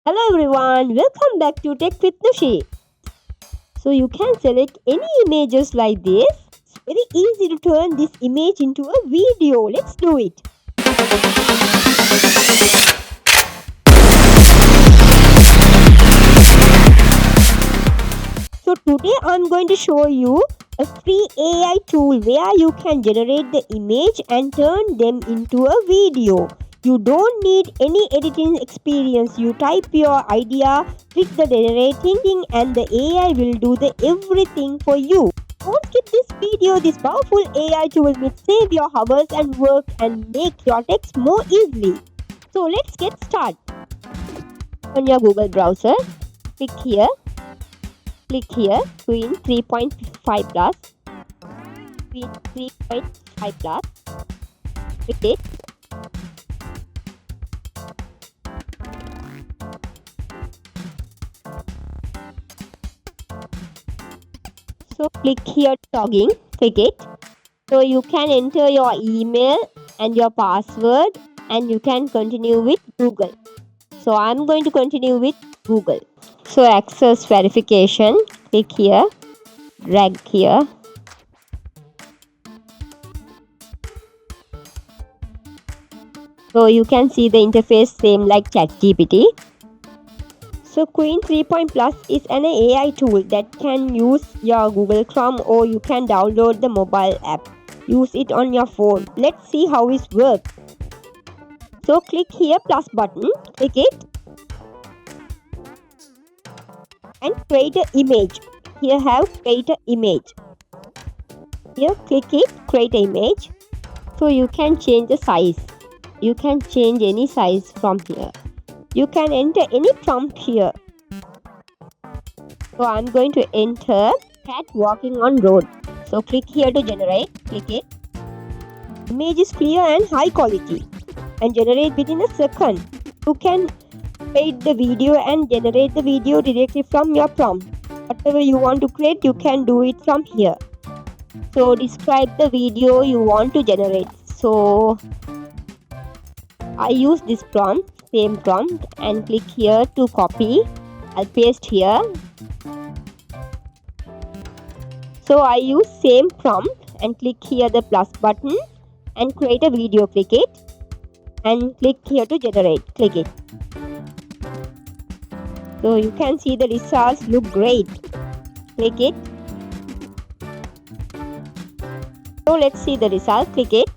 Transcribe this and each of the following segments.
Hello everyone, welcome back to Tech with Nushi. So you can select any images like this. It's very easy to turn this image into a video. Let's do it. So today I'm going to show you a free AI tool where you can generate the image and turn them into a video. You don't need any editing experience. You type your idea, click the generating thing, and the AI will do the everything for you. Don't skip this video. This powerful AI tool will save your hours and work and make your text more easily. So let's get started. On your Google browser, click here, Qwen 3.5 plus, Qwen 3.5 plus, click it. So click here logging, click it. So you can enter your email and your password and you can continue with Google. So I'm going to continue with Google. So access verification, click here, drag here. So you can see the interface same like ChatGPT. So Qwen 3.5 is an AI tool that can use your Google Chrome or you can download the mobile app. Use it on your phone. Let's see how it works. So click here plus button, click it and create an image. Here have create an image. Here click it, create an image. So you can change the size. You can change any size from here. You can enter any prompt here. So I'm going to enter cat walking on road. So click here to generate. Click it. Image is clear and high quality and generate within a second. You can create the video and generate the video directly from your prompt. Whatever you want to create, you can do it from here. So describe the video you want to generate. So I use this prompt, same prompt, and click here to copy. I'll paste here. So I use same prompt and click here the plus button and create a video. Click it and click here to generate. Click it. So you can see the results look great. Click it. So let's see the result. Click it.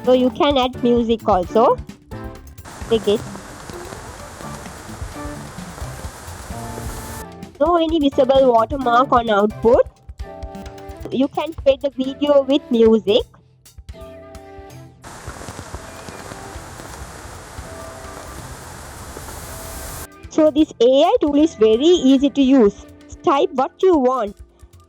So you can add music also. Click it. No any visible watermark on output. You can create the video with music. So this AI tool is very easy to use. Type what you want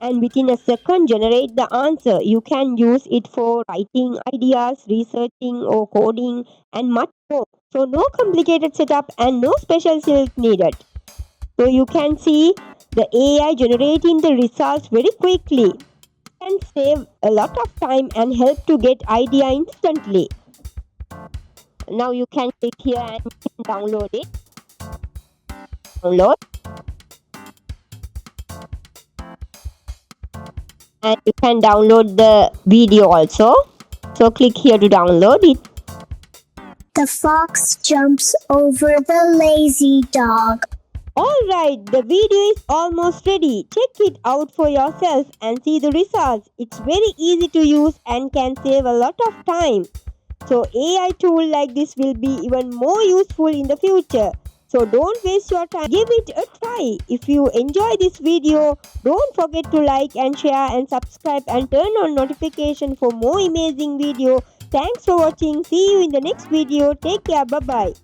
and within a second generate the answer. You can use it for writing ideas, researching or coding and much more. So no complicated setup and no special skills needed. So you can see the AI generating the results very quickly. It can save a lot of time and help to get idea instantly. Now you can click here and download it. Download. And you can download the video also. So click here to download it. The fox jumps over the lazy dog. Alright, the video is almost ready. Check it out for yourself and see the results. It's very easy to use and can save a lot of time. So AI tool like this will be even more useful in the future. So don't waste your time. Give it a try. If you enjoy this video, don't forget to like and share and subscribe and turn on notification for more amazing video. Thanks for watching. See you in the next video. Take care. Bye-bye.